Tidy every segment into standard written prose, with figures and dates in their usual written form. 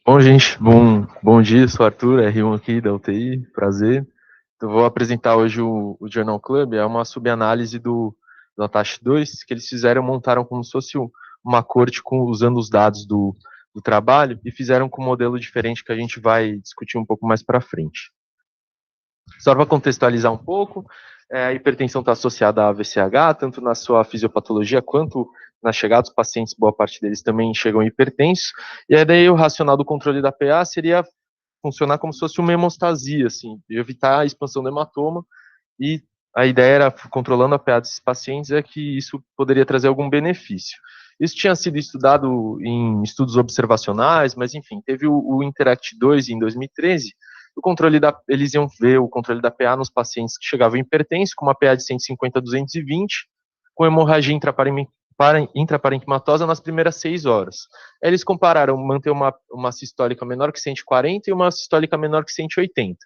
Bom, gente, bom dia, sou Arthur, R1 aqui da UTI, prazer. Eu vou apresentar hoje o Journal Club, é uma subanálise do Atash 2, que eles montaram como se fosse uma corte usando os dados do trabalho e fizeram com um modelo diferente que a gente vai discutir um pouco mais para frente. Só para contextualizar um pouco, a hipertensão está associada à AVCH, tanto na sua fisiopatologia quanto na chegada dos pacientes, boa parte deles também chegam hipertensos, e aí daí o racional do controle da PA seria funcionar como se fosse uma hemostasia, assim, evitar a expansão do hematoma, e a ideia era, controlando a PA desses pacientes, é que isso poderia trazer algum benefício. Isso tinha sido estudado em estudos observacionais, mas enfim, teve o Interact 2 em 2013, eles iam ver o controle da PA nos pacientes que chegavam hipertensos, com uma PA de 150 a 220, com hemorragia intraparenquimatosa nas primeiras 6 horas. Aí eles compararam manter uma sistólica menor que 140 e uma sistólica menor que 180.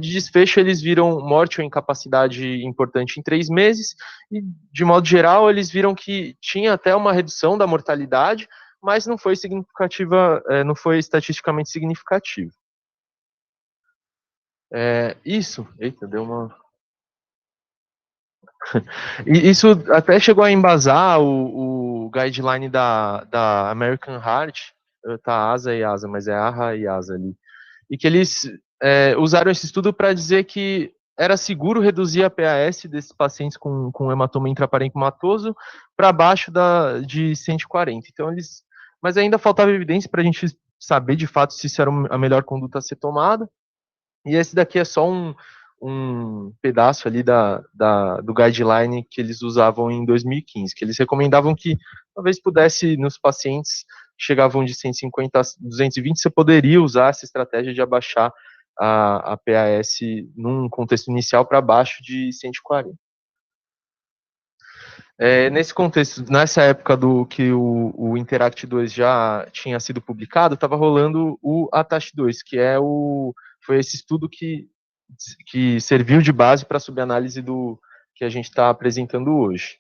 De desfecho, eles viram morte ou incapacidade importante em 3 meses, e, de modo geral, eles viram que tinha até uma redução da mortalidade, mas não foi significativa, não foi estatisticamente significativo. Eita, deu uma. E isso até chegou a embasar o guideline da American Heart, tá ASA e ASA, mas é AHA e ASA ali. E que eles usaram esse estudo para dizer que era seguro reduzir a PAS desses pacientes com hematoma intraparenquimatoso para baixo de 140. Então mas ainda faltava evidência para a gente saber de fato se isso era a melhor conduta a ser tomada. E esse daqui é só um pedaço ali do guideline que eles usavam em 2015, que eles recomendavam que talvez pudesse, nos pacientes que chegavam de 150 a 220, você poderia usar essa estratégia de abaixar a PAS num contexto inicial para baixo de 140. Nesse contexto, nessa época do que o Interact 2 já tinha sido publicado, estava rolando o Atash 2, foi esse estudo que serviu de base para a subanálise do que a gente está apresentando hoje.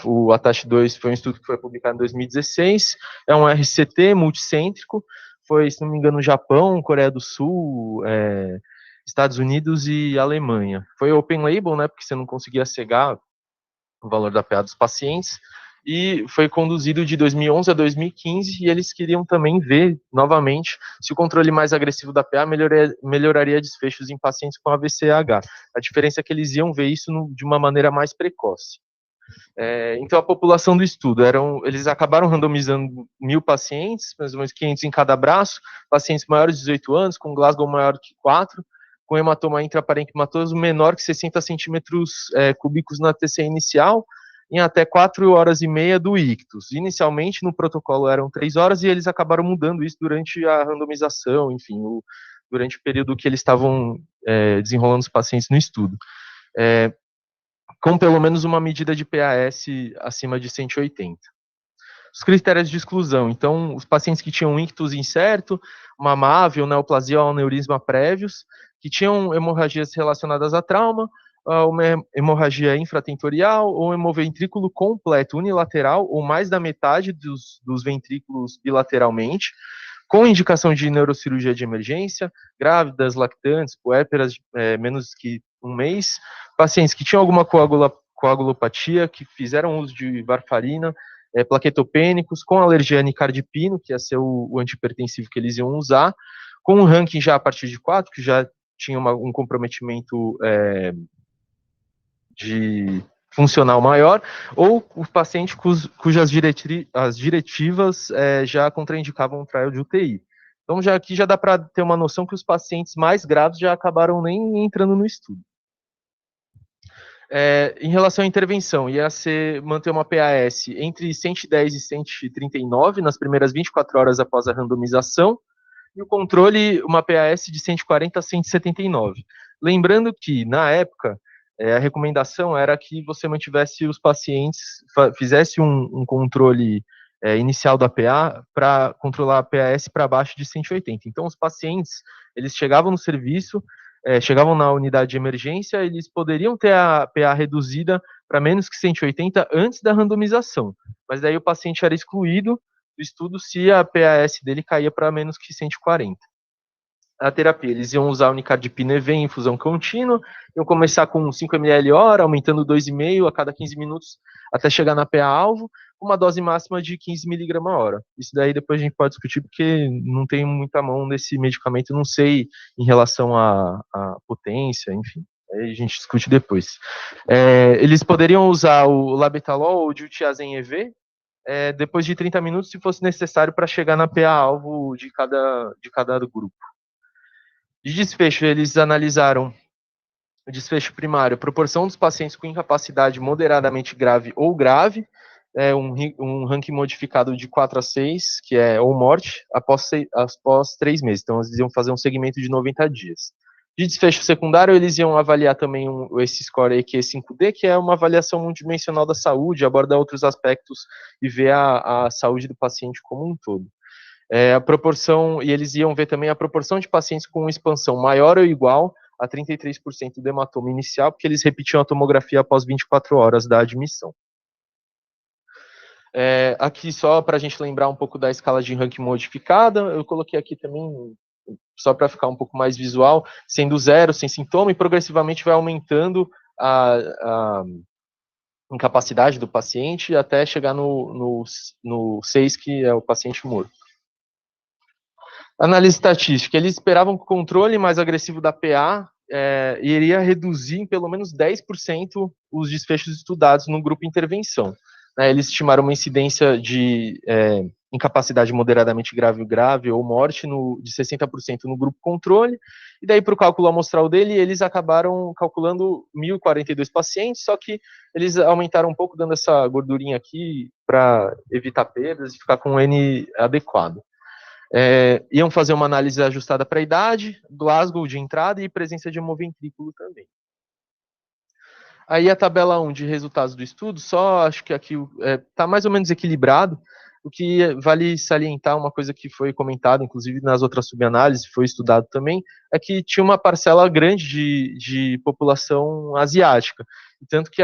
O Atash 2 foi um estudo que foi publicado em 2016, é um RCT multicêntrico, foi, se não me engano, Japão, Coreia do Sul, Estados Unidos e Alemanha. Foi open label, né, porque você não conseguia cegar o valor da PA dos pacientes, e foi conduzido de 2011 a 2015, e eles queriam também ver, novamente, se o controle mais agressivo da PA melhoraria desfechos em pacientes com AVCH. A diferença é que eles iam ver isso de uma maneira mais precoce. Então, a população do estudo, eles acabaram randomizando 1.000 pacientes, mais ou menos 500 em cada braço, pacientes maiores de 18 anos, com Glasgow maior que 4, com hematoma intraparenquimatoso menor que 60 centímetros cúbicos na TC inicial, em até 4 horas e meia do ictus. Inicialmente, no protocolo, eram 3 horas, e eles acabaram mudando isso durante a randomização, enfim, durante o período que eles estavam desenrolando os pacientes no estudo. Com pelo menos uma medida de PAS acima de 180. Os critérios de exclusão, então, os pacientes que tinham ictus incerto, uma MAV, neoplasia ou aneurisma prévios, que tinham hemorragias relacionadas a trauma, uma hemorragia infratentorial ou hemoventrículo completo unilateral, ou mais da metade dos ventrículos bilateralmente, com indicação de neurocirurgia de emergência, grávidas, lactantes, puérperas, menos que um mês, pacientes que tinham alguma coagulopatia, que fizeram uso de varfarina, plaquetopênicos, com alergia a nicardipino, que ia ser o antihipertensivo que eles iam usar, com um ranking já a partir de 4, que já tinha um comprometimento de funcional maior, ou o paciente cujas diretivas já contraindicavam um trial de UTI. Então, aqui já dá para ter uma noção que os pacientes mais graves já acabaram nem entrando no estudo. Em relação à intervenção, ia ser manter uma PAS entre 110 e 139 nas primeiras 24 horas após a randomização, e o controle, uma PAS de 140 a 179. Lembrando que, na época, a recomendação era que você mantivesse os pacientes, fizesse um controle inicial da PA para controlar a PAS para baixo de 180. Então, os pacientes, eles chegavam no serviço, chegavam na unidade de emergência, eles poderiam ter a PA reduzida para menos que 180 antes da randomização, mas daí o paciente era excluído estudo se a PAS dele caía para menos que 140. A terapia, eles iam usar o nicardipina EV em infusão contínua, iam começar com 5 ml hora, aumentando 2,5 a cada 15 minutos, até chegar na PA-alvo, com uma dose máxima de 15 mg hora. Isso daí depois a gente pode discutir, porque não tenho muita mão nesse medicamento, não sei em relação à potência, enfim. Aí a gente discute depois. Eles poderiam usar o labetalol ou o diltiazem EV, depois de 30 minutos, se fosse necessário, para chegar na PA-alvo de cada grupo. De desfecho, eles analisaram o desfecho primário, a proporção dos pacientes com incapacidade moderadamente grave ou grave, um ranking modificado de 4 a 6, que é ou morte, após 3 meses. Então, eles iam fazer um segmento de 90 dias. De desfecho secundário, eles iam avaliar também esse score EQ5D, que é uma avaliação multidimensional da saúde, aborda outros aspectos e vê a saúde do paciente como um todo. A proporção, e eles iam ver também a proporção de pacientes com expansão maior ou igual a 33% do hematoma inicial, porque eles repetiam a tomografia após 24 horas da admissão. Aqui, só para a gente lembrar um pouco da escala de ranking modificada, eu coloquei aqui também, só para ficar um pouco mais visual, sendo 0, sem sintoma, e progressivamente vai aumentando a incapacidade do paciente até chegar no 6, que é o paciente morto. Análise estatística, eles esperavam que o controle mais agressivo da PA iria reduzir em pelo menos 10% os desfechos estudados no grupo intervenção. Eles estimaram uma incidência de incapacidade moderadamente grave ou morte de 60% no grupo controle, e daí para o cálculo amostral dele, eles acabaram calculando 1.042 pacientes, só que eles aumentaram um pouco, dando essa gordurinha aqui para evitar perdas e ficar com um N adequado. Iam fazer uma análise ajustada para a idade, Glasgow de entrada e presença de hemoventrículo também. Aí a tabela 1 de resultados do estudo, só acho que aqui está mais ou menos equilibrado. O que vale salientar, uma coisa que foi comentada, inclusive nas outras subanálises, foi estudado também, é que tinha uma parcela grande de população asiática. Tanto que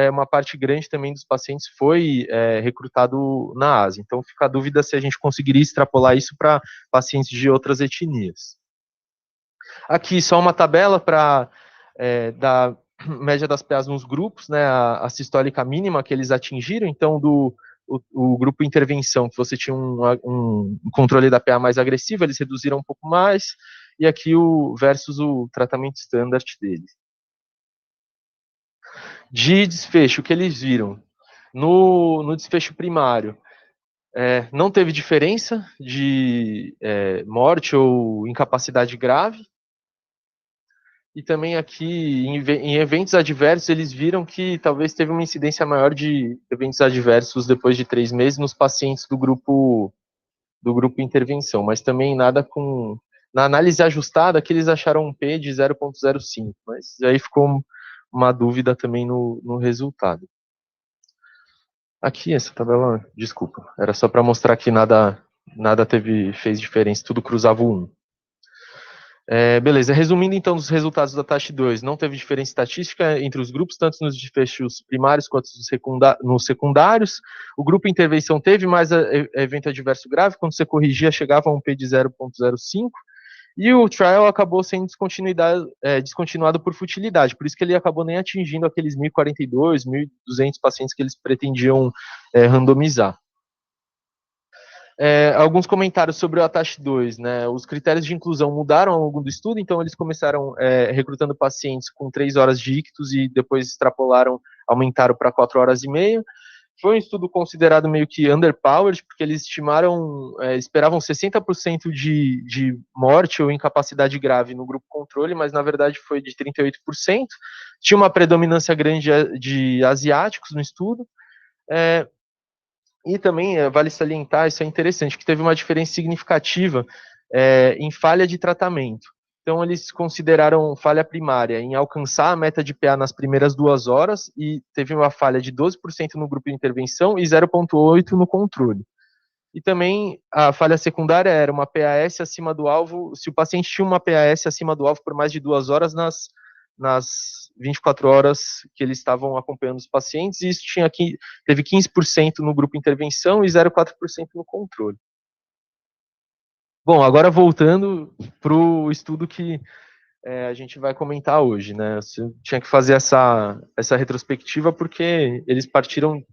uma parte grande também dos pacientes foi recrutado na Ásia. Então fica a dúvida se a gente conseguiria extrapolar isso para pacientes de outras etnias. Aqui só uma tabela para da média das PAs nos grupos, né, a sistólica mínima que eles atingiram. Então, o grupo intervenção, que você tinha um controle da PA mais agressivo, eles reduziram um pouco mais, e aqui versus o tratamento standard deles. De desfecho, o que eles viram? No desfecho primário, não teve diferença de morte ou incapacidade grave. E também aqui, em eventos adversos, eles viram que talvez teve uma incidência maior de eventos adversos depois de 3 meses nos pacientes do grupo intervenção, mas também nada com... Na análise ajustada, aqui eles acharam um P de 0,05, mas aí ficou uma dúvida também no resultado. Aqui, essa tabela, desculpa, era só para mostrar que nada fez diferença, tudo cruzava o 1. Beleza, resumindo então os resultados da TASH2, não teve diferença estatística entre os grupos, tanto nos desfechos primários quanto nos secundários. O grupo intervenção teve mais evento adverso grave, quando você corrigia chegava a um P de 0,05, e o trial acabou sendo descontinuado por futilidade, por isso que ele acabou nem atingindo aqueles 1.042, 1.200 pacientes que eles pretendiam randomizar. Alguns comentários sobre o ATASH-2, né? Os critérios de inclusão mudaram ao longo do estudo, então eles começaram recrutando pacientes com 3 horas de ictus e depois extrapolaram, aumentaram para 4 horas e meia. Foi um estudo considerado meio que underpowered, porque eles esperavam 60% de morte ou incapacidade grave no grupo controle, mas na verdade foi de 38%. Tinha uma predominância grande de asiáticos no estudo. E também vale salientar, isso é interessante, que teve uma diferença significativa em falha de tratamento. Então, eles consideraram falha primária em alcançar a meta de PA nas primeiras 2 horas e teve uma falha de 12% no grupo de intervenção e 0,8% no controle. E também a falha secundária era uma PAS acima do alvo, se o paciente tinha uma PAS acima do alvo por mais de 2 horas nas 24 horas que eles estavam acompanhando os pacientes, e isso teve 15% no grupo intervenção e 0,4% no controle. Bom, agora voltando para o estudo que a gente vai comentar hoje, né? Você tinha que fazer essa retrospectiva porque eles partiram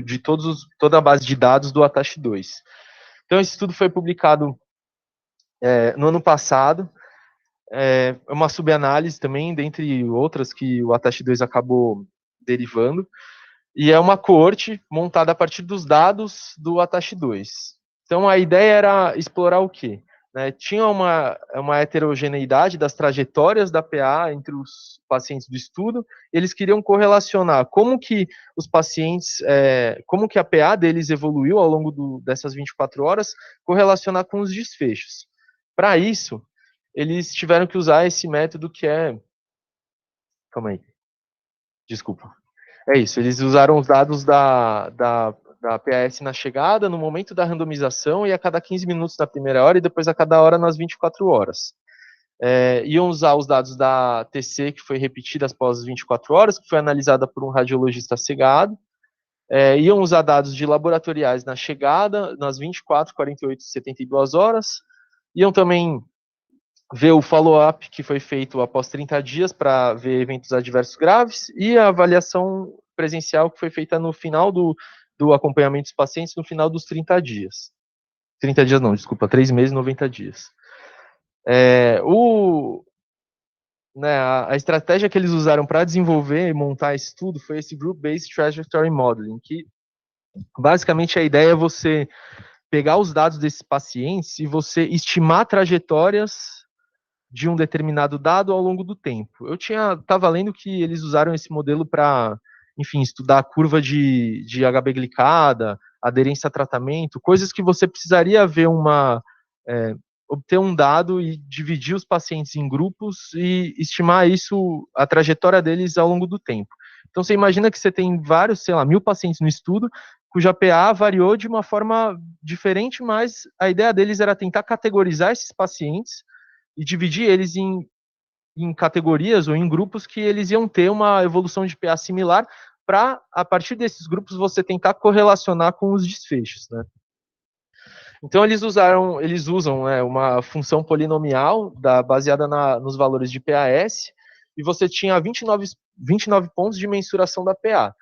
de toda a base de dados do ATASH 2. Então, esse estudo foi publicado no ano passado, uma subanálise também, dentre outras que o ATASH 2 acabou derivando, e é uma coorte montada a partir dos dados do ATASH 2. Então, a ideia era explorar o quê? Tinha uma heterogeneidade das trajetórias da PA entre os pacientes do estudo, eles queriam correlacionar como que os pacientes, como que a PA deles evoluiu ao longo dessas 24 horas, correlacionar com os desfechos. Para isso, eles tiveram que usar esse método que é... Calma aí. Desculpa. É isso, eles usaram os dados da PAS na chegada, no momento da randomização, e a cada 15 minutos na primeira hora, e depois a cada hora nas 24 horas. Iam usar os dados da TC, que foi repetida após as 24 horas, que foi analisada por um radiologista cegado. Iam usar dados de laboratoriais na chegada, nas 24, 48 e 72 horas. Iam também ver o follow-up que foi feito após 30 dias para ver eventos adversos graves, e a avaliação presencial que foi feita no final do acompanhamento dos pacientes, no final dos 30 dias. 30 dias não, desculpa, 3 meses e 90 dias. A estratégia que eles usaram para desenvolver e montar esse estudo foi esse Group-Based Trajectory Modeling, que basicamente a ideia é você pegar os dados desses pacientes e você estimar trajetórias de um determinado dado ao longo do tempo. Eu estava lendo que eles usaram esse modelo para, enfim, estudar a curva de HB glicada, aderência a tratamento, coisas que você precisaria ver obter um dado e dividir os pacientes em grupos e estimar a trajetória deles ao longo do tempo. Então, você imagina que você tem vários, 1.000 pacientes no estudo, cuja PA variou de uma forma diferente, mas a ideia deles era tentar categorizar esses pacientes e dividir eles em categorias ou em grupos que eles iam ter uma evolução de PA similar, para, a partir desses grupos, você tentar correlacionar com os desfechos, né? Então, eles usam uma função polinomial baseada nos valores de PAS, e você tinha 29 pontos de mensuração da PA.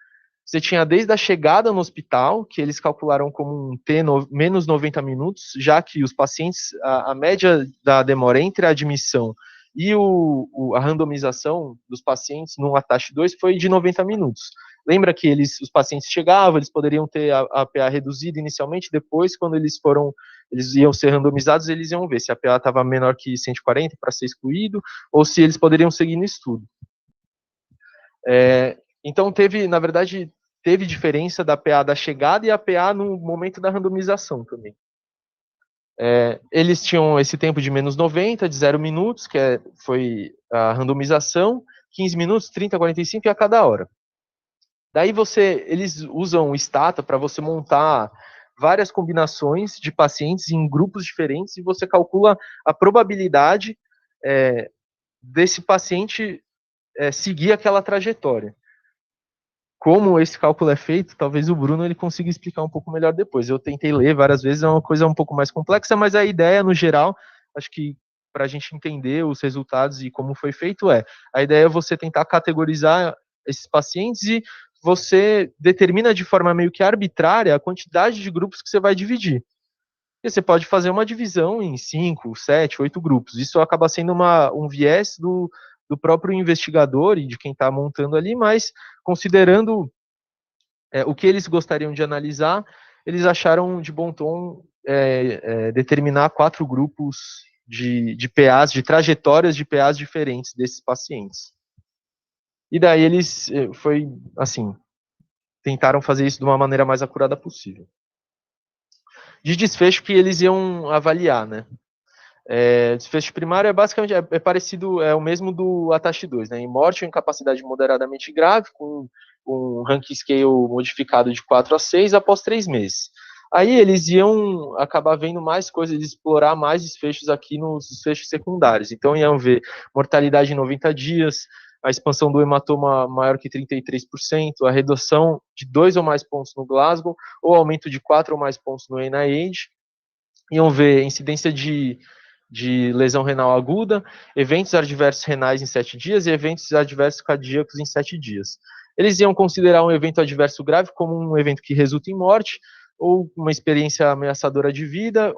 Você tinha desde a chegada no hospital, que eles calcularam como um T menos 90 minutos, já que os pacientes, a média da demora entre a admissão e a randomização dos pacientes no ATASH 2 foi de 90 minutos. Lembra que os pacientes chegavam, eles poderiam ter a PA reduzida inicialmente, depois, quando eles iam ser randomizados, eles iam ver se a PA estava menor que 140 para ser excluído, ou se eles poderiam seguir no estudo. Então, na verdade, teve diferença da PA da chegada e a PA no momento da randomização também. Eles tinham esse tempo de menos 90, de 0 minutos, que foi a randomização, 15 minutos, 30, 45 e a cada hora. Daí eles usam o Stata para você montar várias combinações de pacientes em grupos diferentes, e você calcula a probabilidade desse paciente seguir aquela trajetória. Como esse cálculo é feito, talvez o Bruno ele consiga explicar um pouco melhor depois. Eu tentei ler várias vezes, é uma coisa um pouco mais complexa, mas a ideia, no geral, acho que para a gente entender os resultados e como foi feito, a ideia é você tentar categorizar esses pacientes e você determina de forma meio que arbitrária a quantidade de grupos que você vai dividir. E você pode fazer uma divisão em 5, 7, 8 grupos. Isso acaba sendo um viés do próprio investigador e de quem está montando ali, mas considerando o que eles gostariam de analisar, eles acharam de bom tom determinar 4 grupos de PAs, de trajetórias de PAs diferentes desses pacientes. E daí eles, tentaram fazer isso de uma maneira mais acurada possível. De desfecho que eles iam avaliar, né? Desfecho primário basicamente parecido, é o mesmo do ATASH 2, né? Em morte ou incapacidade moderadamente grave, com um rank scale modificado de 4 a 6 após 3 meses. Aí eles iam acabar vendo mais coisas, explorar mais desfechos aqui nos desfechos secundários. Então iam ver mortalidade em 90 dias, a expansão do hematoma maior que 33%, a redução de 2 ou mais pontos no Glasgow, ou aumento de 4 ou mais pontos no NIH. Iam ver incidência de lesão renal aguda, eventos adversos renais em 7 dias e eventos adversos cardíacos em 7 dias. Eles iam considerar um evento adverso grave como um evento que resulta em morte, ou uma experiência ameaçadora de vida,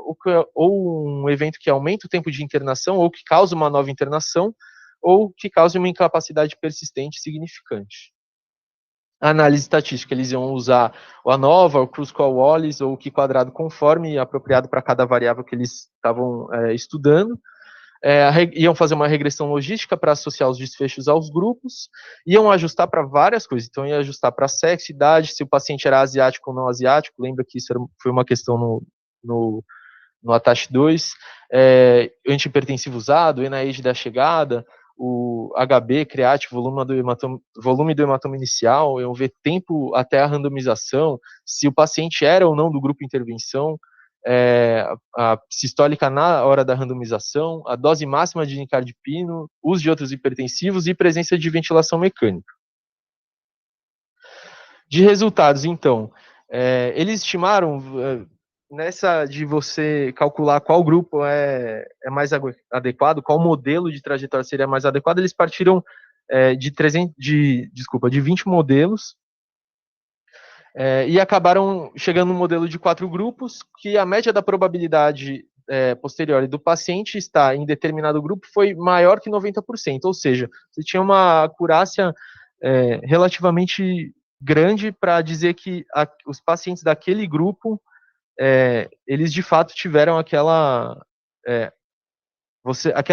ou um evento que aumenta o tempo de internação, ou que causa uma nova internação, ou que cause uma incapacidade persistente significante. A análise estatística, eles iam usar o ANOVA, o Kruskal-Wallis ou o Q-quadrado conforme apropriado para cada variável que eles estavam estudando. Iam fazer uma regressão logística para associar os desfechos aos grupos, iam ajustar para várias coisas, então ia ajustar para sexo, idade, se o paciente era asiático ou não asiático, lembra que isso foi uma questão no ATACH-2, antihipertensivo usado, NIH da chegada, o HB, create, volume do hematoma inicial, iam ver tempo até a randomização, se o paciente era ou não do grupo intervenção, a sistólica na hora da randomização, a dose máxima de nicardipino, uso de outros hipertensivos e presença de ventilação mecânica. De resultados, então, eles estimaram, nessa de você calcular qual grupo é mais adequado, qual modelo de trajetória seria mais adequado, eles partiram de 20 modelos, e acabaram chegando no modelo de 4 grupos, que a média da probabilidade posterior do paciente estar em determinado grupo foi maior que 90%, ou seja, você tinha uma acurácia relativamente grande para dizer que os pacientes daquele grupo, eles de fato tiveram aquela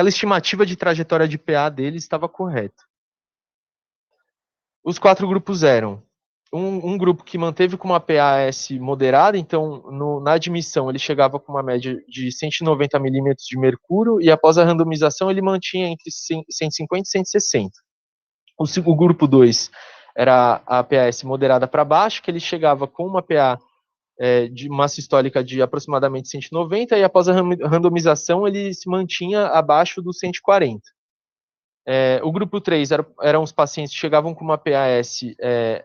estimativa de trajetória de PA deles estava correta. Os 4 grupos eram um grupo que manteve com uma PAS moderada, então na admissão ele chegava com uma média de 190 milímetros de mercúrio e após a randomização ele mantinha entre 150 e 160. O grupo 2 era a PAS moderada para baixo, que ele chegava com uma PA de uma sistólica de aproximadamente 190 e após a randomização ele se mantinha abaixo dos 140. O grupo 3 eram os pacientes que chegavam com uma PAS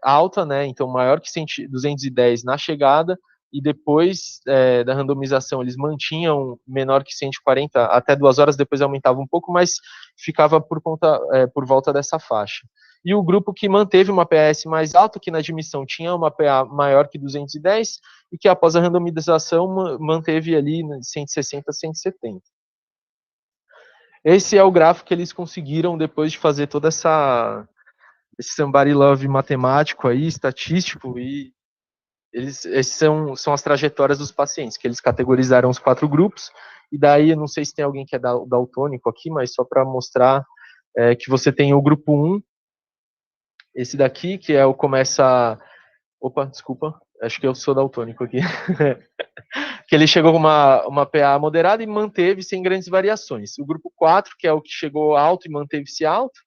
alta, né, então maior que 210 na chegada, e depois da randomização eles mantinham menor que 140 até 2 horas, depois aumentava um pouco, mas ficava por volta dessa faixa. E o grupo que manteve uma PAS mais alta, que na admissão tinha uma PA maior que 210, e que após a randomização manteve ali 160 a 170. Esse é o gráfico que eles conseguiram depois de fazer toda esse somebody love matemático aí, estatístico, e esses são as trajetórias dos pacientes, que eles categorizaram os 4 grupos, e daí, eu não sei se tem alguém que é daltônico aqui, mas só para mostrar que você tem o grupo 1, esse daqui, que é o começa... Opa, desculpa, acho que eu sou daltônico aqui. Que ele chegou com uma PA moderada e manteve sem grandes variações. O grupo 4, que é o que chegou alto e manteve-se alto.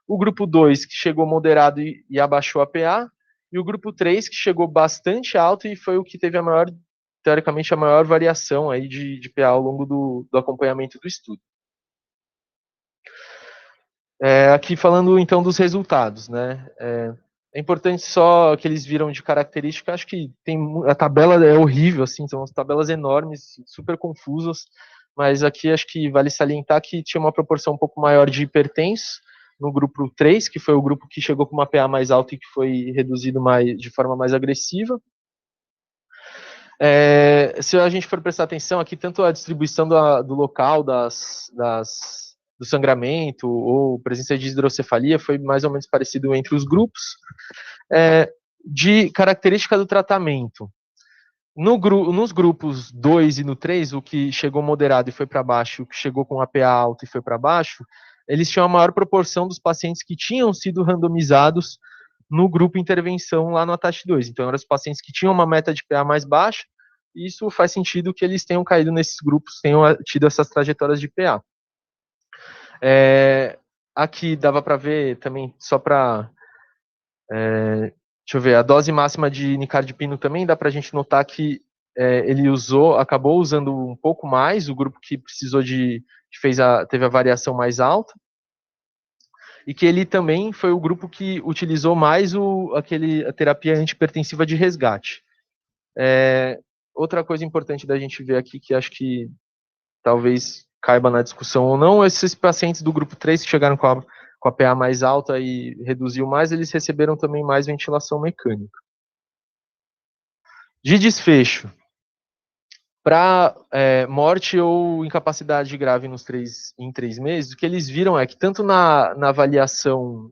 O grupo 2, que chegou moderado e abaixou a PA. E o grupo 3, que chegou bastante alto e foi o que teve teoricamente, a maior variação aí de PA ao longo do acompanhamento do estudo. Aqui falando, então, dos resultados, né? É importante só que eles viram de característica, acho que a tabela é horrível, assim, são umas tabelas enormes, super confusas, mas aqui acho que vale salientar que tinha uma proporção um pouco maior de hipertensos no grupo 3, que foi o grupo que chegou com uma PA mais alta e que foi reduzido de forma mais agressiva. Se a gente for prestar atenção aqui, tanto a distribuição do local do sangramento ou presença de hidrocefalia foi mais ou menos parecido entre os grupos. De característica do tratamento, nos grupos 2 e no 3, o que chegou moderado e foi para baixo, o que chegou com APA alto e foi para baixo, eles tinham a maior proporção dos pacientes que tinham sido randomizados no grupo intervenção lá no ATACH-2. Então, eram os pacientes que tinham uma meta de PA mais baixa, e isso faz sentido que eles tenham caído nesses grupos, tenham tido essas trajetórias de PA. Aqui dava para ver também, só para... deixa eu ver, a dose máxima de nicardipino também dá para a gente notar que ele acabou usando um pouco mais, o grupo que precisou teve a variação mais alta. e que ele também foi o grupo que utilizou mais a terapia antipertensiva de resgate. Outra coisa importante da gente ver aqui, que acho que talvez caiba na discussão ou não, esses pacientes do grupo 3 que chegaram com a PA mais alta e reduziu mais, eles receberam também mais ventilação mecânica. De desfecho, para morte ou incapacidade grave em 3 meses, o que eles viram é que tanto na avaliação,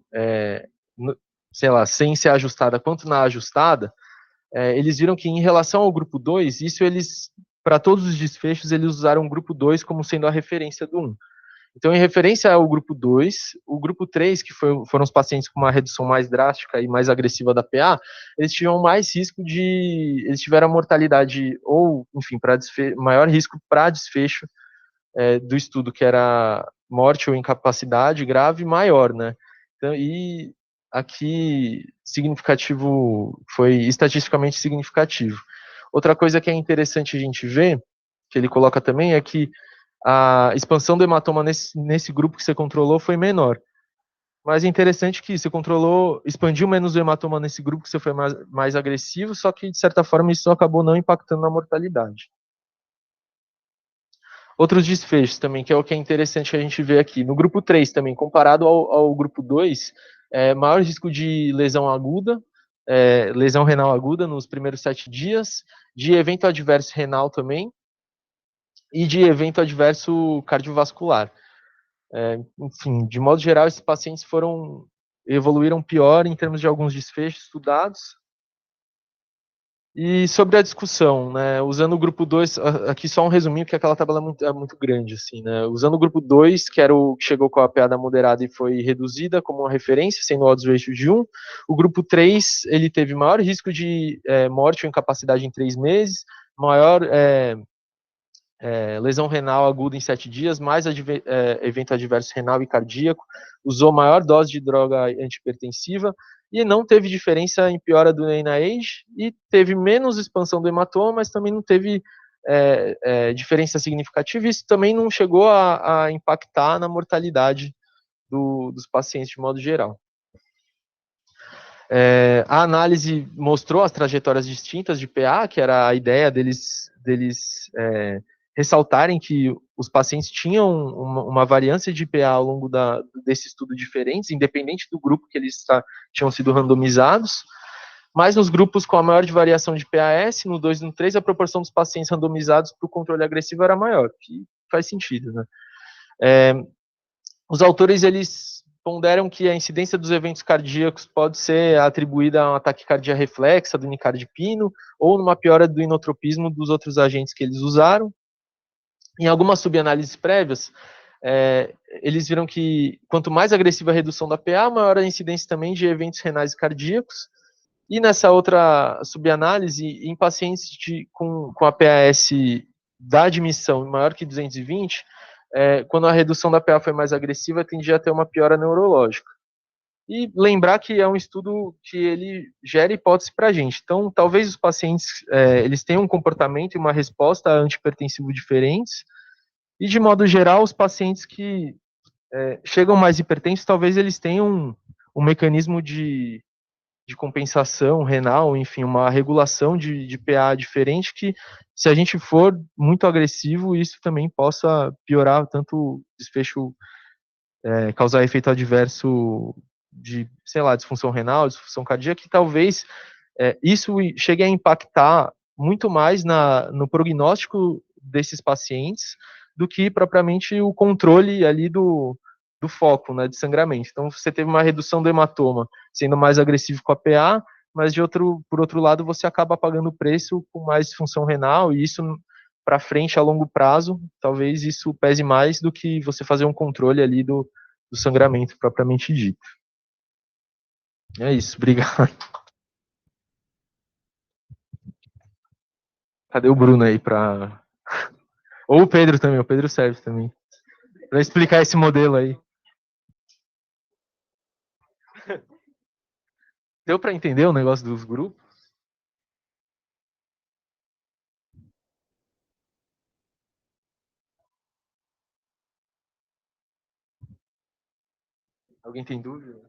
sei lá, sem ser ajustada, quanto na ajustada, eles viram que em relação ao grupo 2, isso eles, para todos os desfechos, eles usaram o grupo 2 como sendo a referência do 1. Então, em referência ao grupo 2, o grupo 3, que foram os pacientes com uma redução mais drástica e mais agressiva da PA, eles tinham mais risco eles tiveram a mortalidade, ou, enfim, maior risco para desfecho do estudo, que era morte ou incapacidade grave, maior, né? Então, e aqui, foi estatisticamente significativo. Outra coisa que é interessante a gente ver, que ele coloca também, é que a expansão do hematoma nesse grupo que você controlou foi menor. Mas é interessante que você expandiu menos o hematoma nesse grupo que você foi mais agressivo, só que, de certa forma, isso acabou não impactando na mortalidade. Outros desfechos também, que é o que é interessante a gente ver aqui. No grupo 3 também, comparado ao grupo 2, maior risco de lesão aguda, lesão renal aguda nos primeiros 7 dias, de evento adverso renal também, e de evento adverso cardiovascular. Enfim, de modo geral, esses pacientes evoluíram pior em termos de alguns desfechos estudados. E sobre a discussão, né, usando o grupo 2, aqui só um resuminho, porque aquela tabela é muito grande, assim, né, usando o grupo 2, que era o que chegou com a PA moderada e foi reduzida como uma referência, sendo o odds ratio de 1, o grupo 3, ele teve maior risco de morte ou incapacidade em 3 meses, maior lesão renal aguda em 7 dias, mais evento adverso renal e cardíaco, usou maior dose de droga antipertensiva e não teve diferença em piora do NIH e teve menos expansão do hematoma, mas também não teve diferença significativa. Isso também não chegou a impactar na mortalidade dos pacientes de modo geral. A análise mostrou as trajetórias distintas de PA, que era a ideia deles ressaltarem que os pacientes tinham uma variância de PA ao longo desse estudo diferentes, independente do grupo que eles tinham sido randomizados, mas nos grupos com a maior variação de PAS, no 2 e no 3, a proporção dos pacientes randomizados para o controle agressivo era maior, que faz sentido, né? Os autores, eles ponderam que a incidência dos eventos cardíacos pode ser atribuída a uma taquicardia reflexa do nicardipino ou numa piora do inotropismo dos outros agentes que eles usaram. Em algumas subanálises prévias, eles viram que quanto mais agressiva a redução da PA, maior a incidência também de eventos renais cardíacos. E nessa outra subanálise, em pacientes com a PAS da admissão maior que 220, quando a redução da PA foi mais agressiva, tendia a ter uma piora neurológica. E lembrar que é um estudo que ele gera hipótese para a gente. Então, talvez os pacientes eles tenham um comportamento e uma resposta antipertensivo diferentes, e, de modo geral, os pacientes que chegam mais hipertensos, talvez eles tenham um mecanismo de compensação renal, enfim, uma regulação de PA diferente, que se a gente for muito agressivo, isso também possa piorar tanto o desfecho, causar efeito adverso de, sei lá, disfunção renal, disfunção cardíaca, que talvez isso chegue a impactar muito mais no prognóstico desses pacientes do que propriamente o controle ali do foco, né, de sangramento. Então, você teve uma redução do hematoma, sendo mais agressivo com a PA, mas por outro lado, você acaba pagando o preço com mais disfunção renal, e isso para frente, a longo prazo, talvez isso pese mais do que você fazer um controle ali do sangramento propriamente dito. É isso, obrigado. Cadê o Bruno aí para... Ou o Pedro também, o Pedro serve também, para explicar esse modelo aí. Deu para entender o negócio dos grupos? Alguém tem dúvida?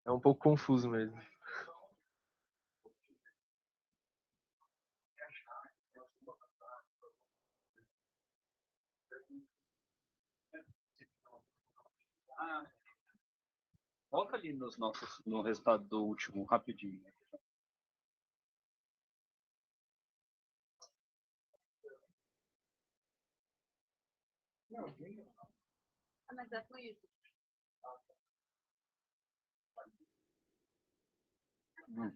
É um pouco confuso mesmo. Volta ali no resultado do último, rapidinho. Mas é com isso.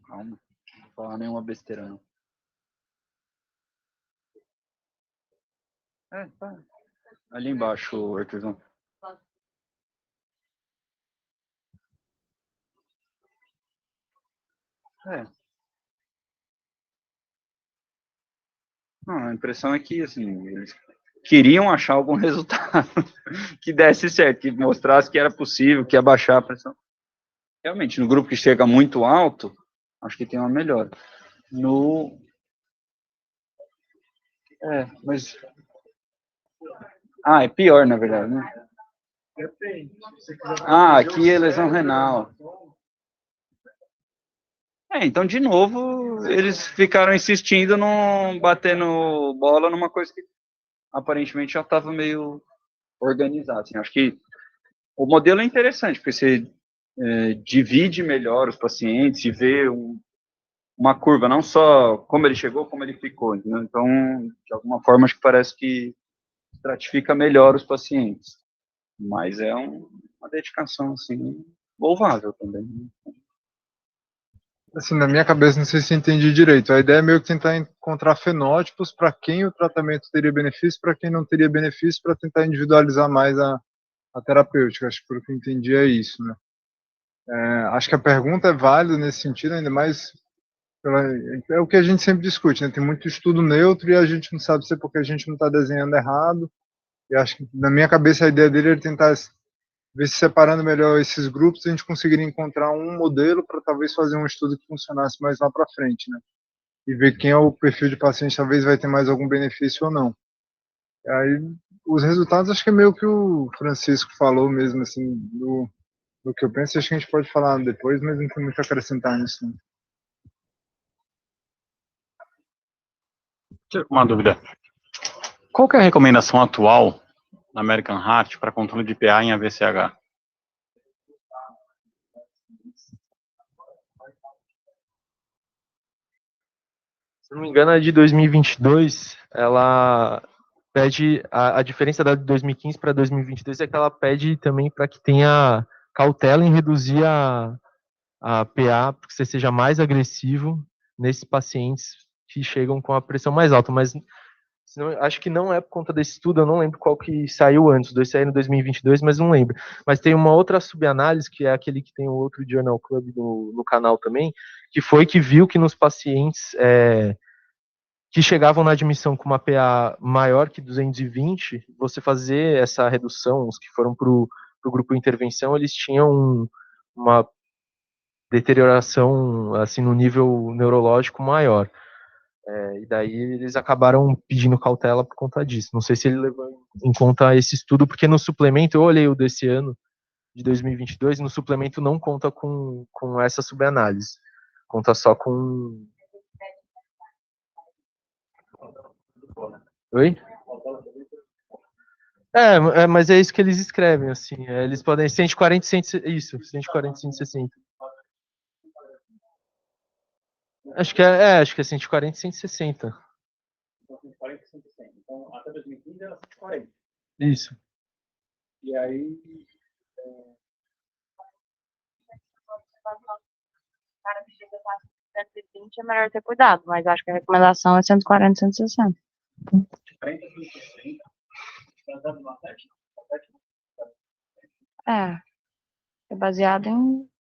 Calma, não vou falar nenhuma besteira, não. Tá. Ali embaixo, Arthurzão. Não, a impressão é que, assim, eles queriam achar algum resultado que desse certo, que mostrasse que era possível, que ia baixar a pressão. Realmente, no grupo que chega muito alto, acho que tem uma melhora. Mas... é pior, na verdade, né? Aqui é lesão renal. Então, de novo, eles ficaram insistindo, batendo bola numa coisa que aparentemente já estava meio organizada. Assim, acho que o modelo é interessante, porque você divide melhor os pacientes e vê uma curva, não só como ele chegou, como ele ficou. Entendeu? Então, de alguma forma, acho que parece que estratifica melhor os pacientes. Mas é uma dedicação, assim, louvável também. Assim, na minha cabeça, não sei se entendi direito. A ideia é meio que tentar encontrar fenótipos para quem o tratamento teria benefício, para quem não teria benefício, para tentar individualizar mais a terapêutica. Acho que pelo que eu entendi é isso, né? Acho que a pergunta é válida nesse sentido, ainda mais é o que a gente sempre discute, né? Tem muito estudo neutro e a gente não sabe se é porque a gente não está desenhando errado. E acho que na minha cabeça a ideia dele é tentar ver se separando melhor esses grupos a gente conseguiria encontrar um modelo para talvez fazer um estudo que funcionasse mais lá para frente, né? E ver quem é o perfil de paciente talvez vai ter mais algum benefício ou não. Aí os resultados acho que é meio que o Francisco falou mesmo, assim, do que eu penso, acho que a gente pode falar depois, mas não tem muito a acrescentar nisso. Né? Uma dúvida. Qual que é a recomendação atual na American Heart para controle de PA em AVCH? Se não me engano, a de 2022, ela pede, a diferença da de 2015 para 2022 é que ela pede também para que tenha cautela em reduzir a PA, para que você seja mais agressivo nesses pacientes que chegam com a pressão mais alta, mas acho que não é por conta desse estudo, eu não lembro qual que saiu antes, dois saíram em 2022, mas não lembro. Mas tem uma outra subanálise, que é aquele que tem o outro Journal Club no canal também, que foi que viu que nos pacientes que chegavam na admissão com uma PA maior que 220, você fazer essa redução, os que foram para o grupo de intervenção, eles tinham uma deterioração assim no nível neurológico maior. E daí eles acabaram pedindo cautela por conta disso. Não sei se ele levou em conta esse estudo, porque no suplemento, eu olhei o desse ano, de 2022, e no suplemento não conta com essa subanálise. Conta só com... Oi? Mas é isso que eles escrevem, assim. Eles podem 140 isso, 140 e 160. Acho que é 140 e 160. 140 e 160. Então, até 2015 era 140. Isso. E aí... O cara que chega a 120 é melhor ter cuidado, mas acho que a recomendação é 140, 160. É baseado em...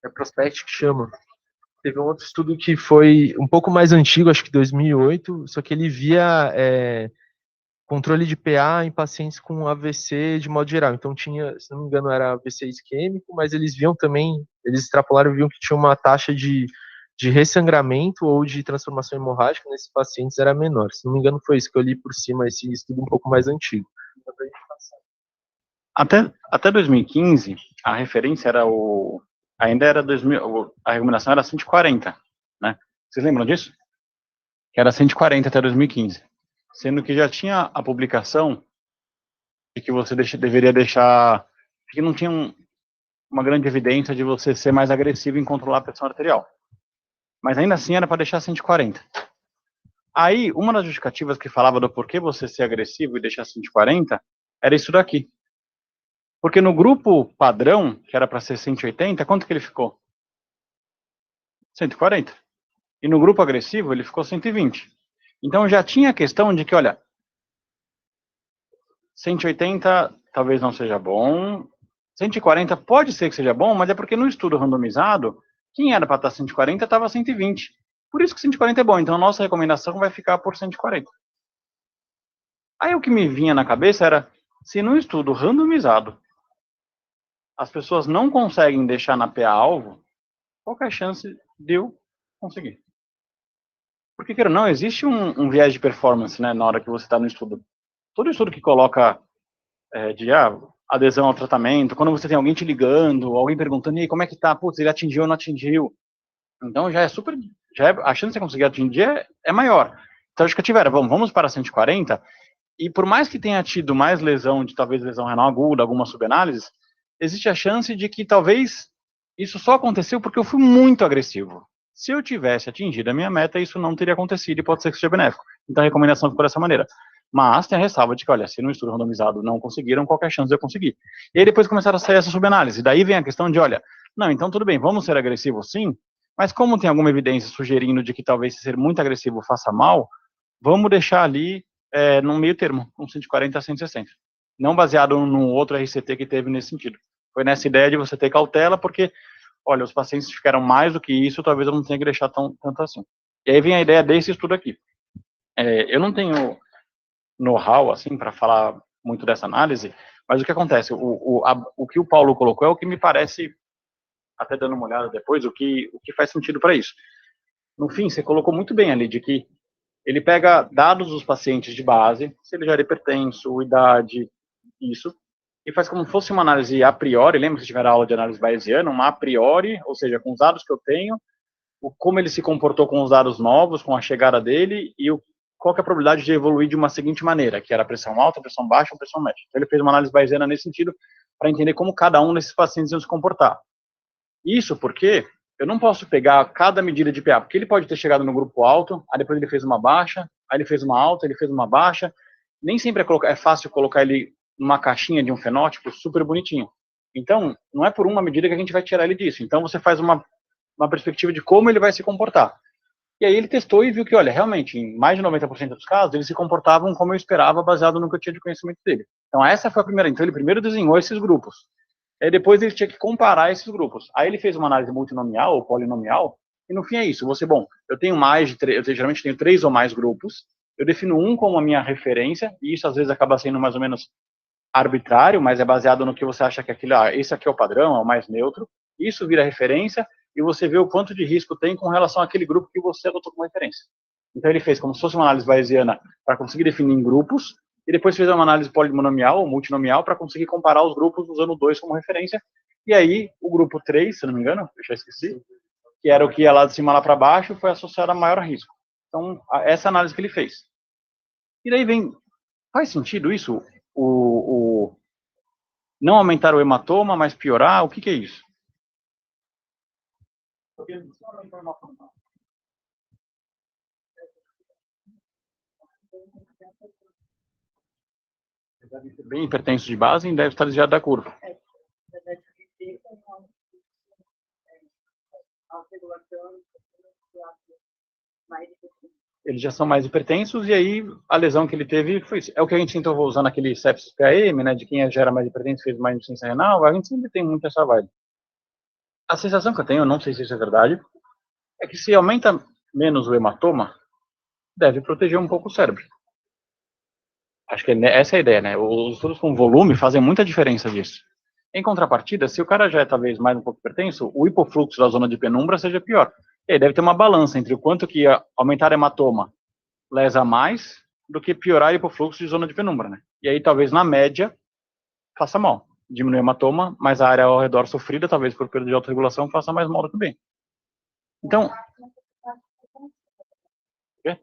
É Prospect que chama. Teve um outro estudo que foi um pouco mais antigo, acho que 2008, só que ele via controle de PA em pacientes com AVC de modo geral. Então tinha, se não me engano, era AVC isquêmico, mas eles viam também, eles extrapolaram, viam que tinha uma taxa de ressangramento ou de transformação hemorrágica nesses pacientes era menor. Se não me engano, foi isso que eu li por cima, esse estudo um pouco mais antigo. Até 2015, a referência era ainda era 2000, a recomendação era 140, né? Vocês lembram disso? Que era 140 até 2015. Sendo que já tinha a publicação de que você deveria deixar, que não tinha uma grande evidência de você ser mais agressivo em controlar a pressão arterial. Mas ainda assim era para deixar 140. Aí, uma das justificativas que falava do porquê você ser agressivo e deixar 140 era isso daqui. Porque no grupo padrão, que era para ser 180, quanto que ele ficou? 140. E no grupo agressivo, ele ficou 120. Então já tinha a questão de que, olha, 180 talvez não seja bom, 140 pode ser que seja bom, mas é porque no estudo randomizado, quem era para estar 140 estava 120. Por isso que 140 é bom, então a nossa recomendação vai ficar por 140. Aí o que me vinha na cabeça era, se no estudo randomizado as pessoas não conseguem deixar na PA-alvo, qual que é a chance de eu conseguir? Porque, queira ou não, existe um viés de performance, né, na hora que você está no estudo. Todo estudo que coloca adesão ao tratamento, quando você tem alguém te ligando, alguém perguntando, e aí, como é que tá? Putz, ele atingiu ou não atingiu? Então, a chance de você conseguir atingir é maior. Então, a justificativa era, vamos para 140, e por mais que tenha tido mais lesão, talvez lesão renal aguda, algumas subanálises, existe a chance de que talvez isso só aconteceu porque eu fui muito agressivo. Se eu tivesse atingido a minha meta, isso não teria acontecido e pode ser que seja benéfico. Então a recomendação ficou dessa maneira. Mas tem a ressalva de que, olha, se no estudo randomizado não conseguiram, qualquer chance de eu conseguir. E aí depois começaram a sair essa subanálise. Daí vem a questão de, olha, não, então tudo bem, vamos ser agressivos sim, mas como tem alguma evidência sugerindo de que talvez ser muito agressivo faça mal, vamos deixar ali num meio termo, com 140 a 160. Não baseado num outro RCT que teve nesse sentido. Foi nessa ideia de você ter cautela, porque, olha, os pacientes ficaram mais do que isso, talvez eu não tenha que deixar tanto assim. E aí vem a ideia desse estudo aqui. Eu não tenho know-how, assim, para falar muito dessa análise, mas o que acontece, o que o Paulo colocou é o que me parece, até dando uma olhada depois, o que faz sentido para isso. No fim, você colocou muito bem ali, de que ele pega dados dos pacientes de base, se ele já era hipertenso, idade, isso, e faz como se fosse uma análise a priori, lembra que tiver a aula de análise bayesiana, uma a priori, ou seja, com os dados que eu tenho, como ele se comportou com os dados novos, com a chegada dele, e qual que é a probabilidade de evoluir de uma seguinte maneira, que era pressão alta, pressão baixa ou pressão média. Então ele fez uma análise bayesiana nesse sentido, para entender como cada um desses pacientes iam se comportar. Isso porque eu não posso pegar cada medida de PA, porque ele pode ter chegado no grupo alto, aí depois ele fez uma baixa, aí ele fez uma alta, ele fez uma baixa, nem sempre é fácil colocar ele numa caixinha de um fenótipo super bonitinho. Então, não é por uma medida que a gente vai tirar ele disso. Então, você faz uma perspectiva de como ele vai se comportar. E aí ele testou e viu que, olha, realmente, em mais de 90% dos casos, eles se comportavam como eu esperava, baseado no que eu tinha de conhecimento dele. Então, essa foi a primeira. Então, ele primeiro desenhou esses grupos. Aí, depois, ele tinha que comparar esses grupos. Aí, ele fez uma análise multinomial ou polinomial, e no fim é isso. Eu geralmente tenho 3 ou mais grupos, eu defino um como a minha referência, e isso às vezes acaba sendo mais ou menos arbitrário, mas é baseado no que você acha que esse aqui é o padrão, é o mais neutro. Isso vira referência e você vê o quanto de risco tem com relação àquele grupo que você adotou como referência. Então ele fez como se fosse uma análise bayesiana para conseguir definir em grupos e depois fez uma análise polinomial ou multinomial para conseguir comparar os grupos usando 2 como referência. E aí o grupo 3, se não me engano, eu já esqueci, que era o que ia lá de cima lá para baixo, foi associado a maior risco. Então essa análise que ele fez. E daí faz sentido isso? Não aumentar o hematoma, mas piorar? O que é isso? Bem hipertenso de base e deve estar desviado da curva. Eles já são mais hipertensos e aí a lesão que ele teve foi isso. É o que a gente tentou usar naquele sepsis PAM, né, de quem já era mais hipertenso fez mais insuficiência renal, a gente sempre tem muito essa vibe. A sensação que eu tenho, não sei se isso é verdade, é que se aumenta menos o hematoma, deve proteger um pouco o cérebro. Acho que essa é a ideia, né? Os estudos com volume fazem muita diferença disso. Em contrapartida, se o cara já é talvez mais um pouco hipertenso, o hipofluxo da zona de penumbra seja pior. E aí deve ter uma balança entre o quanto que aumentar hematoma lesa mais do que piorar hipofluxo de zona de penumbra, né? E aí talvez na média faça mal. Diminui o hematoma, mas a área ao redor sofrida, talvez por perda de autorregulação, faça mais mal do que bem. Então... Quê?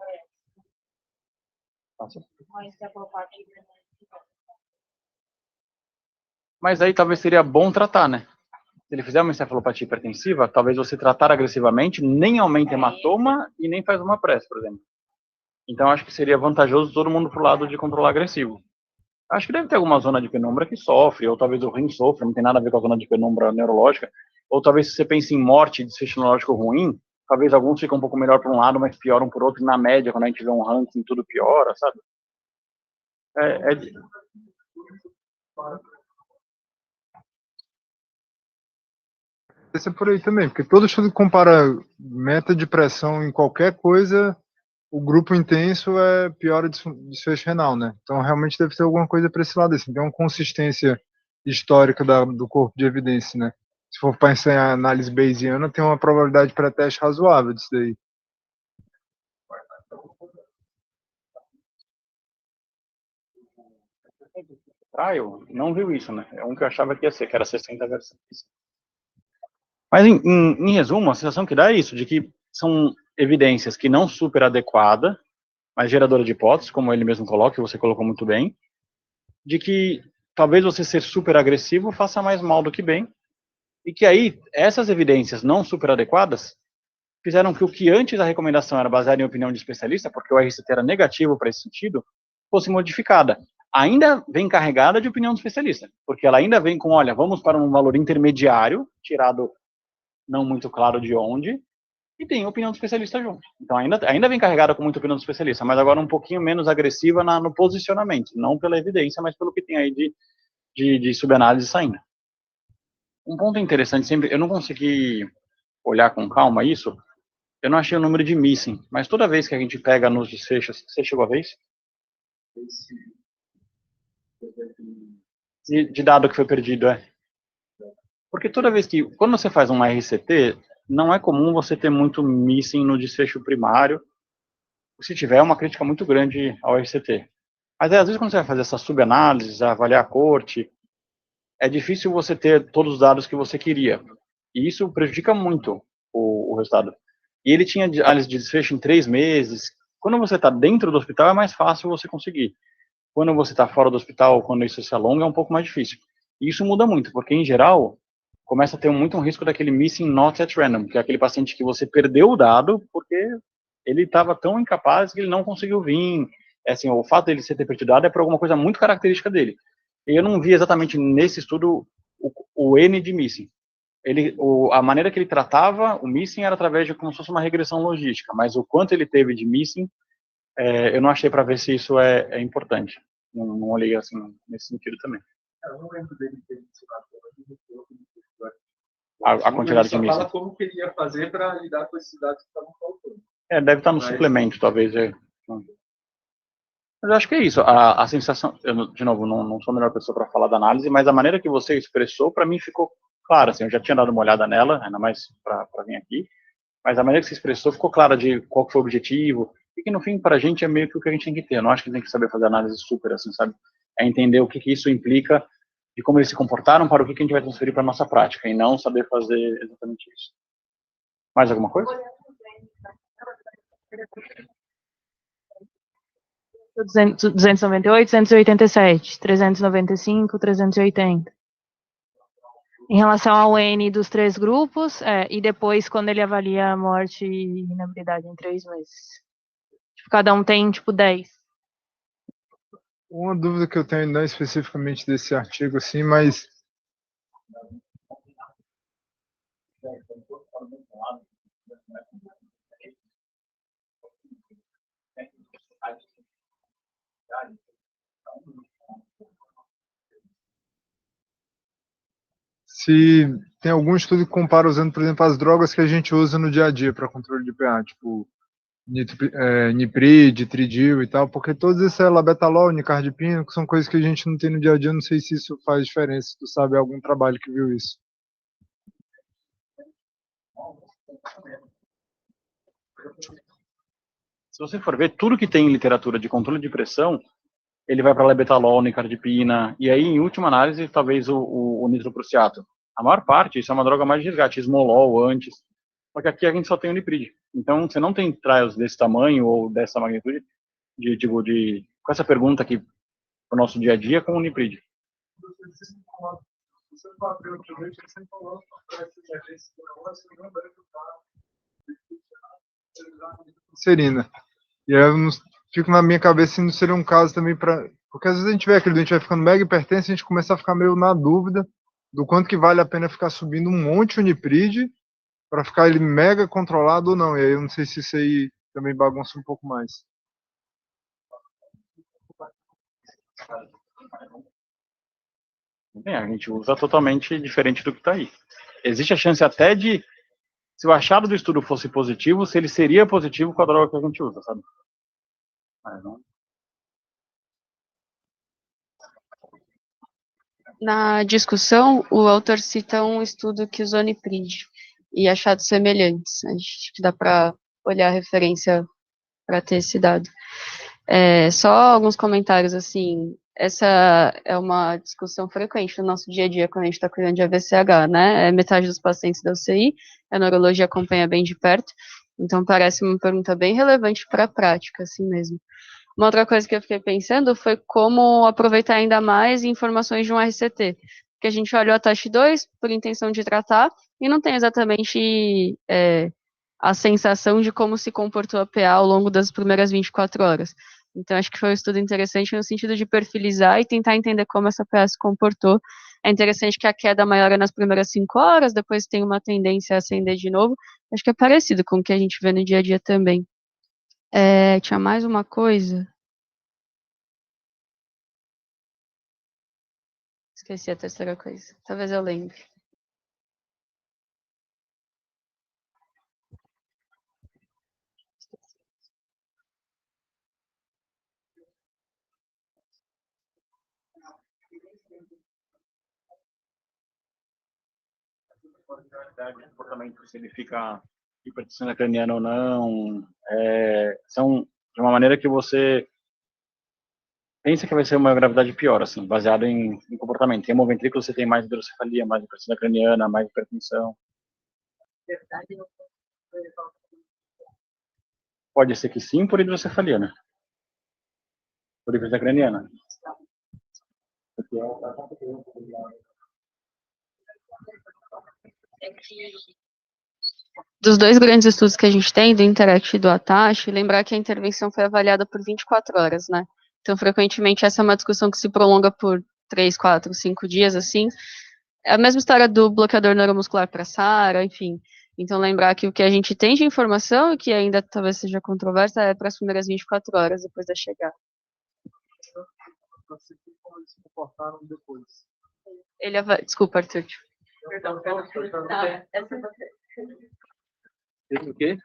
Mas aí talvez seria bom tratar, né? Se ele fizer uma encefalopatia hipertensiva, talvez você tratar agressivamente nem aumenta hematoma e nem faz uma pressa, por exemplo. Então acho que seria vantajoso todo mundo pro lado de controlar agressivo. Acho que deve ter alguma zona de penumbra que sofre, ou talvez o rim sofra, não tem nada a ver com a zona de penumbra neurológica. Ou talvez se você pensa em morte e desfecho neurológico ruim, talvez alguns ficam um pouco melhor para um lado, mas pioram por outro, e na média, quando a gente vê um ranking, tudo piora, sabe? Esse é por aí também, porque todo estudo que compara meta de pressão em qualquer coisa, o grupo intenso é pior o desfecho renal, né? Então realmente deve ter alguma coisa para esse lado, assim, tem uma consistência histórica do corpo de evidência, né? Se for pensar em análise bayesiana, tem uma probabilidade pré-teste razoável disso daí. Trial não viu isso, né? É um que eu achava que ia ser, que era 60 versus 60. Mas, em resumo, a sensação que dá é isso, de que são evidências que não super adequada, mas geradora de hipóteses, como ele mesmo coloca, e você colocou muito bem, de que talvez você ser super agressivo faça mais mal do que bem, e que aí, essas evidências não super adequadas fizeram que o que antes a recomendação era baseada em opinião de especialista, porque o RCT era negativo para esse sentido, fosse modificada. Ainda vem carregada de opinião do especialista, porque ela ainda vem com, olha, vamos para um valor intermediário, tirado não muito claro de onde, e tem opinião do especialista junto. Então ainda vem carregada com muita opinião do especialista, mas agora um pouquinho menos agressiva no posicionamento, não pela evidência, mas pelo que tem aí de subanálise saindo. Um ponto interessante sempre, eu não consegui olhar com calma isso, eu não achei o número de missing, mas toda vez que a gente pega nos desfechos, você chegou a ver isso? De dado que foi perdido, é. Porque toda vez que, quando você faz um RCT, não é comum você ter muito missing no desfecho primário. Se tiver, é uma crítica muito grande ao RCT. Mas às vezes quando você vai fazer essa subanálise, avaliar a corte, é difícil você ter todos os dados que você queria. E isso prejudica muito o resultado. E ele tinha análise de desfecho em 3 meses. Quando você está dentro do hospital, é mais fácil você conseguir. Quando você está fora do hospital, quando isso se alonga, é um pouco mais difícil. E isso muda muito, porque em geral, começa a ter muito um risco daquele missing not at random, que é aquele paciente que você perdeu o dado porque ele estava tão incapaz que ele não conseguiu vir. É assim, o fato dele ser ter perdido o dado é por alguma coisa muito característica dele. E eu não vi exatamente nesse estudo o N de missing. A maneira que ele tratava o missing era através de como se fosse uma regressão logística, mas o quanto ele teve de missing, eu não achei para ver se isso é importante. Não olhei assim nesse sentido também. Eu não lembro dele ter mencionado A quantidade de missing. Fala como que ele ia fazer para lidar com esses dados que estavam faltando. Deve estar no suplemento, talvez. Mas eu acho que é isso. A sensação, eu, de novo, não sou a melhor pessoa para falar da análise, mas a maneira que você expressou, para mim, ficou clara. Assim, eu já tinha dado uma olhada nela, ainda mais para vir aqui, mas a maneira que você expressou ficou clara de qual que foi o objetivo, e que, no fim, para a gente, é meio que o que a gente tem que ter. Eu não acho que tem que saber fazer análise super, assim, sabe? É entender o que isso implica e como eles se comportaram para o que a gente vai transferir para a nossa prática, e não saber fazer exatamente isso. Mais alguma coisa? 298, 287, 395, 380. Em relação ao N dos 3 grupos, e depois quando ele avalia a morte e inabilidade em 3 meses. Tipo, cada um tem, 10. Uma dúvida que eu tenho, não especificamente desse artigo, assim, mas se tem algum estudo que compara usando, por exemplo, as drogas que a gente usa no dia a dia para controle de pH, tipo Niprid, Tridil e tal, porque todos esses é labetalol, nicardipina, que são coisas que a gente não tem no dia a dia, não sei se isso faz diferença, se tu sabe algum trabalho que viu isso. Se você for ver tudo que tem em literatura de controle de pressão, ele vai para labetalol, nicardipina, e aí, em última análise, talvez o nitroprusiato. A maior parte, isso é uma droga mais de resgate, esmolol antes, só que aqui a gente só tem o niprid. Então, você não tem trials desse tamanho ou dessa magnitude, com essa pergunta aqui, para o nosso dia a dia, com o niprid. Serina. E aí eu não, fico na minha cabeça se não seria um caso também para. Porque às vezes a gente vê aquele doente vai ficando mega hipertenso, a gente começa a ficar meio na dúvida do quanto que vale a pena ficar subindo um monte o niprid para ficar ele mega controlado ou não. E aí eu não sei se isso aí também bagunça um pouco mais. Bem, a gente usa totalmente diferente do que está aí. Existe a chance até de, se o achado do estudo fosse positivo, se ele seria positivo com a droga que a gente usa, sabe? Mas não. Na discussão, o autor cita um estudo que usou niprid e achados semelhantes. Acho que dá para olhar a referência para ter esse dado. Só alguns comentários, assim, essa é uma discussão frequente no nosso dia a dia quando a gente está cuidando de AVCH, né? Metade dos pacientes da UCI, a neurologia acompanha bem de perto, então parece uma pergunta bem relevante para a prática, assim mesmo. Uma outra coisa que eu fiquei pensando foi como aproveitar ainda mais informações de um RCT, porque a gente olha o ATACH2 por intenção de tratar e não tem exatamente a sensação de como se comportou a PA ao longo das primeiras 24 horas. Então, acho que foi um estudo interessante no sentido de perfilizar e tentar entender como essa PA se comportou. É interessante que a queda maior é nas primeiras 5 horas, depois tem uma tendência a ascender de novo. Acho que é parecido com o que a gente vê no dia a dia também. Tinha mais uma coisa. Esqueci a terceira coisa. Talvez eu lembre. O comportamento, se ele fica hipertensão craniana ou não, são de uma maneira que você pensa que vai ser uma gravidade pior, assim, baseado em comportamento. Tem hemoventrículo, você tem mais hidrocefalia, mais hipertensão craniana, mais hipertensão. Pode ser que sim, por hidrocefalia, né? Por hipertensão craniana. Dos dois grandes estudos que a gente tem, do Interact e do ATACH, lembrar que a intervenção foi avaliada por 24 horas, né? Então, frequentemente, essa é uma discussão que se prolonga por 3, 4, 5 dias, assim. É a mesma história do bloqueador neuromuscular para SARA, enfim. Então, lembrar que o que a gente tem de informação, e que ainda talvez seja controversa, é para as primeiras 24 horas depois da chegada. Como se comportaram depois. Desculpa, Arthur. Perdão, O quê?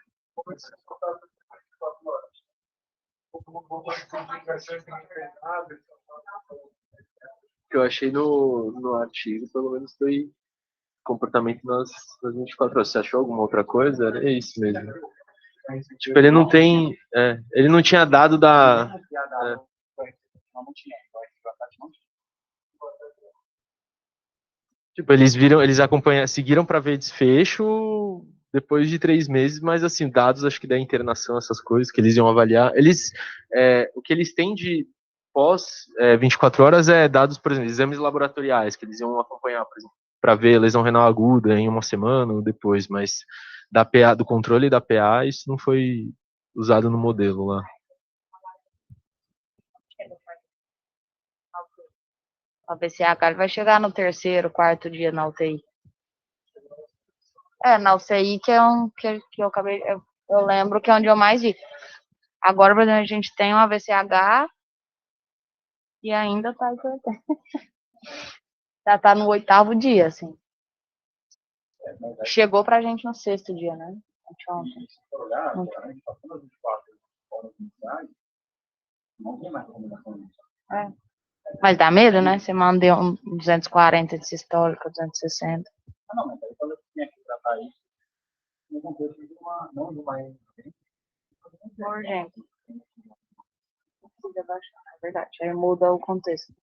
Que eu achei no artigo, pelo menos foi comportamento nas 24 horas. Você achou alguma outra coisa? É isso mesmo. Tipo, ele não tem. Ele não tinha dado da. Tipo, eles seguiram para ver desfecho depois de 3 meses, mas assim, dados acho que da internação, essas coisas que eles iam avaliar, o que eles têm de pós 24 horas é dados, por exemplo, exames laboratoriais, que eles iam acompanhar, por exemplo, para ver lesão renal aguda em uma semana ou depois, mas da PA, do controle da PA, isso não foi usado no modelo lá. A VCH vai chegar no terceiro, quarto dia na UTI. Na UCI, que é que eu acabei. Eu lembro que é onde eu mais vi. Agora, por exemplo, a gente tem uma VCH e ainda tá já tá no 8º dia, assim. Chegou pra gente no 6º dia, né? Anteontem. Se for olhar, geralmente, passando as 24 horas iniciais, não tem mais recomendação disso. Mas dá medo, né? Você manda um 240 de sistólica, 260. Ah, não, mas aí quando eu tinha que tratar isso, no contexto de não de uma Urgente. Precisa baixar, é verdade. Aí muda o contexto.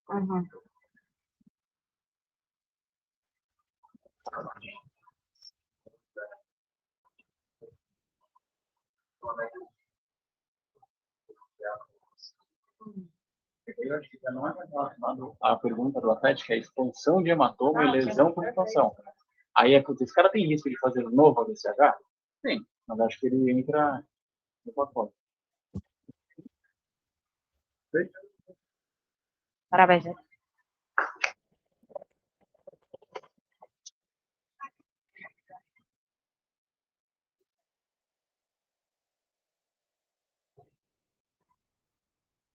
Uhum. Eu acho que já não é mais relacionado à pergunta do Atlético, que é a expansão de hematoma e lesão por expansão. Aí é que esse cara tem risco de fazer um novo AVCH? Sim, mas acho que ele entra no pacote. Parabéns, né?